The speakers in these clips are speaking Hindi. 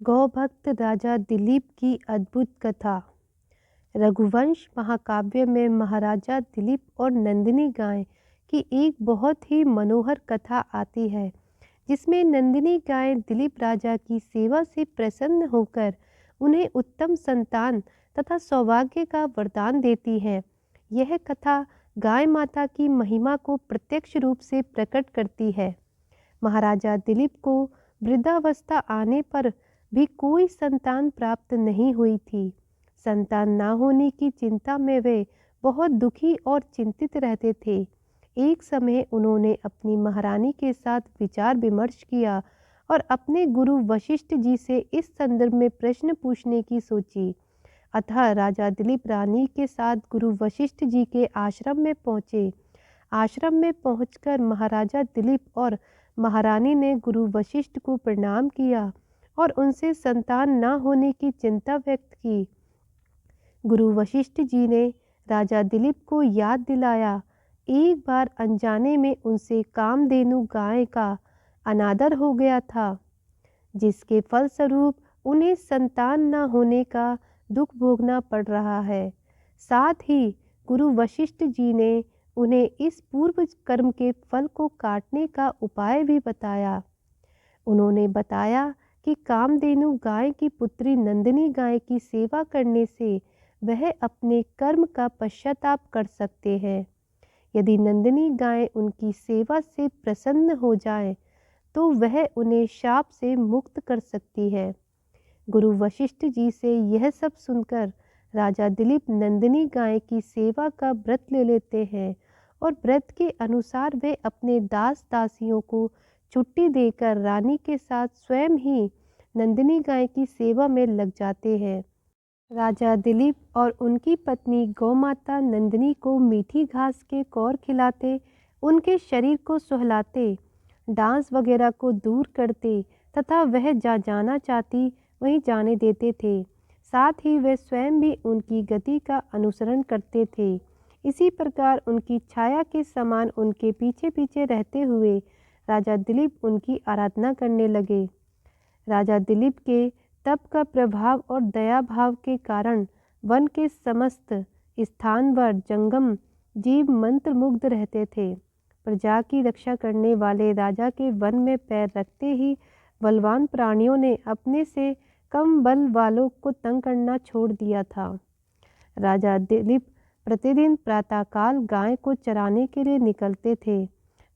गौभक्त राजा दिलीप की अद्भुत कथा। रघुवंश महाकाव्य में महाराजा दिलीप और नंदिनी गाय की एक बहुत ही मनोहर कथा आती है, जिसमें नंदिनी गाय दिलीप राजा की सेवा से प्रसन्न होकर उन्हें उत्तम संतान तथा सौभाग्य का वरदान देती है। यह कथा गाय माता की महिमा को प्रत्यक्ष रूप से प्रकट करती है। महाराजा दिलीप को वृद्धावस्था आने पर भी कोई संतान प्राप्त नहीं हुई थी। संतान न होने की चिंता में वे बहुत दुखी और चिंतित रहते थे। एक समय उन्होंने अपनी महारानी के साथ विचार विमर्श किया और अपने गुरु वशिष्ठ जी से इस संदर्भ में प्रश्न पूछने की सोची। अतः राजा दिलीप रानी के साथ गुरु वशिष्ठ जी के आश्रम में पहुँचे। आश्रम में पहुंचकर महाराजा दिलीप और महारानी ने गुरु वशिष्ठ को प्रणाम किया और उनसे संतान न होने की चिंता व्यक्त की। गुरु वशिष्ठ जी ने राजा दिलीप को याद दिलाया, एक बार अनजाने में उनसे कामधेनु गाय का अनादर हो गया था, जिसके फलस्वरूप उन्हें संतान न होने का दुख भोगना पड़ रहा है। साथ ही गुरु वशिष्ठ जी ने उन्हें इस पूर्व कर्म के फल को काटने का उपाय भी बताया। उन्होंने बताया कि कामधेनु गाय की पुत्री नंदिनी गाय की सेवा करने से वह अपने कर्म का पश्चाताप कर सकते हैं। यदि नंदिनी गाय उनकी सेवा से प्रसन्न हो जाए तो वह उन्हें शाप से मुक्त कर सकती है। गुरु वशिष्ठ जी से यह सब सुनकर राजा दिलीप नंदिनी गाय की सेवा का व्रत ले लेते हैं और व्रत के अनुसार वे अपने दास दासियों को छुट्टी देकर रानी के साथ स्वयं ही नंदिनी गाय की सेवा में लग जाते हैं। राजा दिलीप और उनकी पत्नी गौमाता नंदिनी को मीठी घास के कौर खिलाते, उनके शरीर को सुहलाते, डांस वगैरह को दूर करते तथा वह जहाँ जाना चाहती वहीं जाने देते थे। साथ ही वे स्वयं भी उनकी गति का अनुसरण करते थे। इसी प्रकार उनकी छाया के समान उनके पीछे पीछे रहते हुए राजा दिलीप उनकी आराधना करने लगे। राजा दिलीप के तप का प्रभाव और दया भाव के कारण वन के समस्त स्थानवर जंगम जीव मंत्रमुग्ध रहते थे। प्रजा की रक्षा करने वाले राजा के वन में पैर रखते ही बलवान प्राणियों ने अपने से कम बल वालों को तंग करना छोड़ दिया था। राजा दिलीप प्रतिदिन प्रातःकाल गाय को चराने के लिए निकलते थे।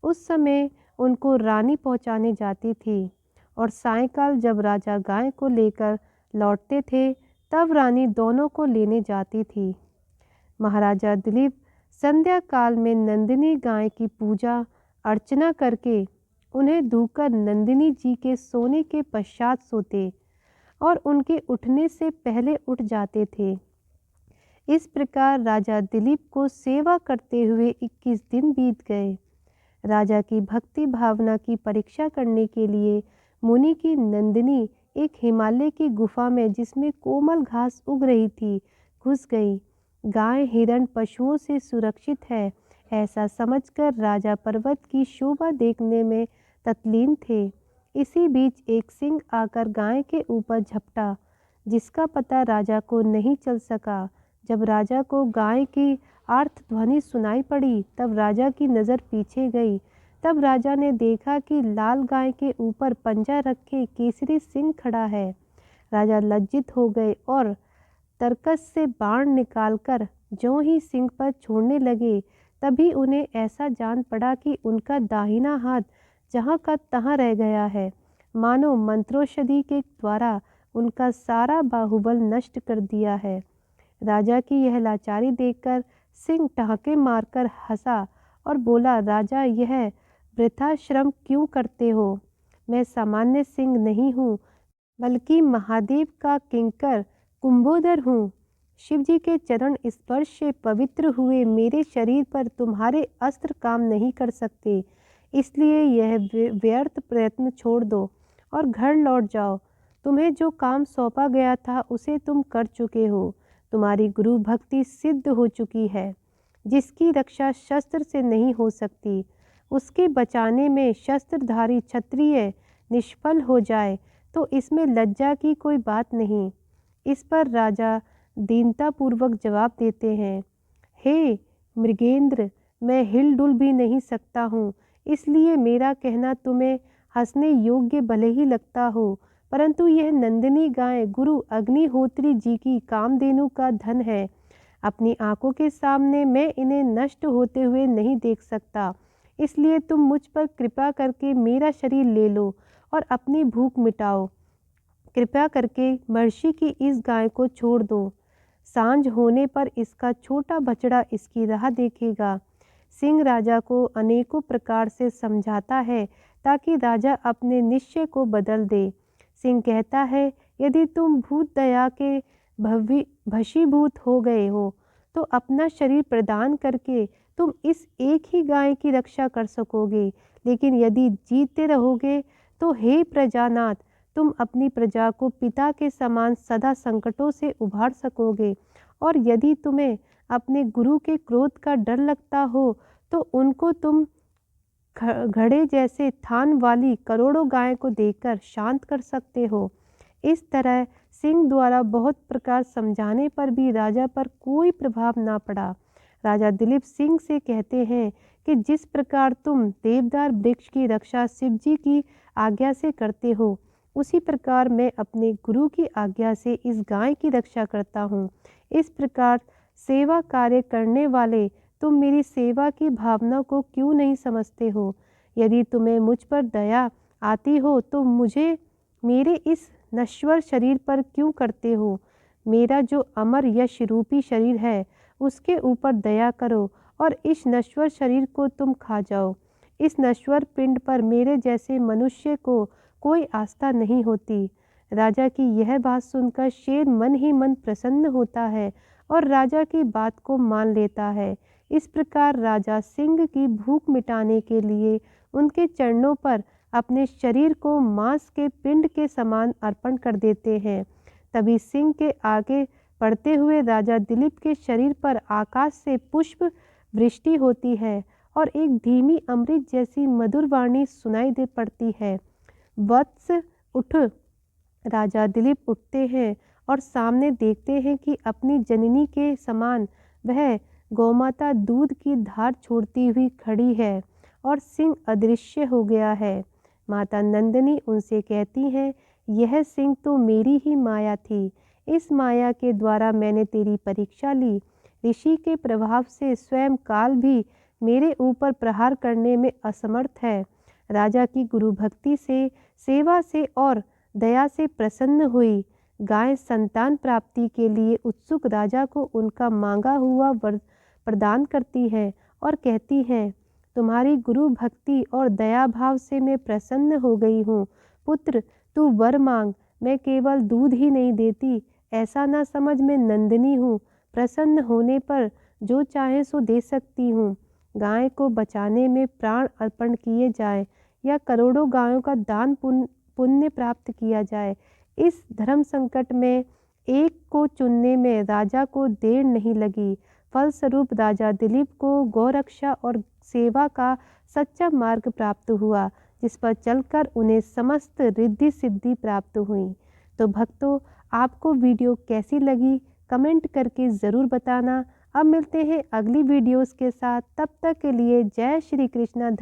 उस समय उनको रानी पहुंचाने जाती थी और सायंकाल जब राजा गाय को लेकर लौटते थे तब रानी दोनों को लेने जाती थी। महाराजा दिलीप संध्या काल में नंदिनी गाय की पूजा अर्चना करके उन्हें धोकर नंदिनी जी के सोने के पश्चात सोते और उनके उठने से पहले उठ जाते थे। इस प्रकार राजा दिलीप को सेवा करते हुए 21 दिन बीत गए। राजा की भक्ति भावना की परीक्षा करने के लिए मुनि की नंदिनी एक हिमालय की गुफा में, जिसमें कोमल घास उग रही थी, घुस गई। गाय हिरण पशुओं से सुरक्षित है, ऐसा समझकर राजा पर्वत की शोभा देखने में तल्लीन थे। इसी बीच एक सिंह आकर गाय के ऊपर झपटा, जिसका पता राजा को नहीं चल सका। जब राजा को गाय की आर्त ध्वनि सुनाई पड़ी तब राजा की नज़र पीछे गई। तब राजा ने देखा कि लाल गाय के ऊपर पंजा रखे केसरी सिंह खड़ा है। राजा लज्जित हो गए और तरकस से बाण निकालकर ज्यों ही सिंह पर छोड़ने लगे, तभी उन्हें ऐसा जान पड़ा कि उनका दाहिना हाथ जहाँ का तहाँ रह गया है, मानो मंत्रोषधि के द्वारा उनका सारा बाहुबल नष्ट कर दिया है। राजा की यह लाचारी देखकर सिंह ठहाके मारकर हंसा और बोला, राजा यह वृथा श्रम क्यों करते हो? मैं सामान्य सिंह नहीं हूँ, बल्कि महादेव का किंकर कुंभोदर हूँ। शिवजी के चरण स्पर्श से पवित्र हुए मेरे शरीर पर तुम्हारे अस्त्र काम नहीं कर सकते, इसलिए यह व्यर्थ प्रयत्न छोड़ दो और घर लौट जाओ। तुम्हें जो काम सौंपा गया था उसे तुम कर चुके हो। तुम्हारी गुरु भक्ति सिद्ध हो चुकी है, जिसकी रक्षा शस्त्र से नहीं हो सकती। उसके बचाने में शस्त्रधारी क्षत्रिय निष्फल हो जाए तो इसमें लज्जा की कोई बात नहीं। इस पर राजा दीनतापूर्वक जवाब देते हैं, हे मृगेंद्र, मैं हिलडुल भी नहीं सकता हूँ, इसलिए मेरा कहना तुम्हें हंसने योग्य भले ही लगता हो, परंतु यह नंदिनी गाय गुरु अग्निहोत्री जी की कामधेनु का धन है। अपनी आंखों के सामने मैं इन्हें नष्ट होते हुए नहीं देख सकता, इसलिए तुम मुझ पर कृपा करके मेरा शरीर ले लो और अपनी भूख मिटाओ। कृपया करके महर्षि की इस गाय को छोड़ दो। सांझ होने पर इसका छोटा बछड़ा इसकी राह देखेगा। सिंह राजा को अनेकों प्रकार से समझाता है ताकि राजा अपने निश्चय को बदल दे। सिंह कहता है, यदि तुम भूत दया के भशीभूत हो गए हो तो अपना शरीर प्रदान करके तुम इस एक ही गाय की रक्षा कर सकोगे, लेकिन यदि जीते रहोगे तो हे प्रजानाथ, तुम अपनी प्रजा को पिता के समान सदा संकटों से उभार सकोगे। और यदि तुम्हें अपने गुरु के क्रोध का डर लगता हो तो उनको तुम घड़े जैसे थान वाली करोड़ों गाय को देकर शांत कर सकते हो। इस तरह सिंह द्वारा बहुत प्रकार समझाने पर भी राजा पर कोई प्रभाव ना पड़ा। राजा दिलीप सिंह से कहते हैं कि जिस प्रकार तुम देवदार वृक्ष की रक्षा शिव जी की आज्ञा से करते हो, उसी प्रकार मैं अपने गुरु की आज्ञा से इस गाय की रक्षा करता हूँ। इस प्रकार सेवा कार्य करने वाले तुम मेरी सेवा की भावना को क्यों नहीं समझते हो? यदि तुम्हें मुझ पर दया आती हो तो मुझे मेरे इस नश्वर शरीर पर क्यों करते हो? मेरा जो अमर यश रूपी शरीर है उसके ऊपर दया करो और इस नश्वर शरीर को तुम खा जाओ। इस नश्वर पिंड पर मेरे जैसे मनुष्य को कोई आस्था नहीं होती। राजा की यह बात सुनकर शेर मन ही मन प्रसन्न होता है और राजा की बात को मान लेता है। इस प्रकार राजा सिंह की भूख मिटाने के लिए उनके चरणों पर अपने शरीर को मांस के पिंड के समान अर्पण कर देते हैं। तभी सिंह के आगे बढ़ते हुए राजा दिलीप के शरीर पर आकाश से पुष्प वृष्टि होती है और एक धीमी अमृत जैसी मधुर वाणी सुनाई दे पड़ती है, वत्स उठ। राजा दिलीप उठते हैं और सामने देखते हैं कि अपनी जननी के समान वह गौमाता दूध की धार छोड़ती हुई खड़ी है और सिंह अदृश्य हो गया है। माता नंदिनी उनसे कहती हैं, यह सिंह तो मेरी ही माया थी। इस माया के द्वारा मैंने तेरी परीक्षा ली। ऋषि के प्रभाव से स्वयं काल भी मेरे ऊपर प्रहार करने में असमर्थ है। राजा की गुरु भक्ति से, सेवा से और दया से प्रसन्न हुई गाय संतान प्राप्ति के लिए उत्सुक राजा को उनका मांगा हुआ वर प्रदान करती है और कहती है, तुम्हारी गुरु भक्ति और दया भाव से मैं प्रसन्न हो गई हूँ। पुत्र, तू वर मांग, मैं केवल दूध ही नहीं देती, ऐसा ना समझ मैं नंदिनी हूँ, प्रसन्न होने पर जो चाहे सो दे सकती हूँ। गाय को बचाने में प्राण अर्पण किए जाए या करोड़ों गायों का दान पुण्य प्राप्त किया जाए, इस धर्म संकट में एक को चुनने में राजा को देर नहीं लगी। फलस्वरूप राजा दिलीप को गौरक्षा और सेवा का सच्चा मार्ग प्राप्त हुआ, जिस पर चलकर उन्हें समस्त रिद्धि सिद्धि प्राप्त हुई। तो भक्तों, आपको वीडियो कैसी लगी कमेंट करके ज़रूर बताना। अब मिलते हैं अगली वीडियोस के साथ, तब तक के लिए जय श्री कृष्ण।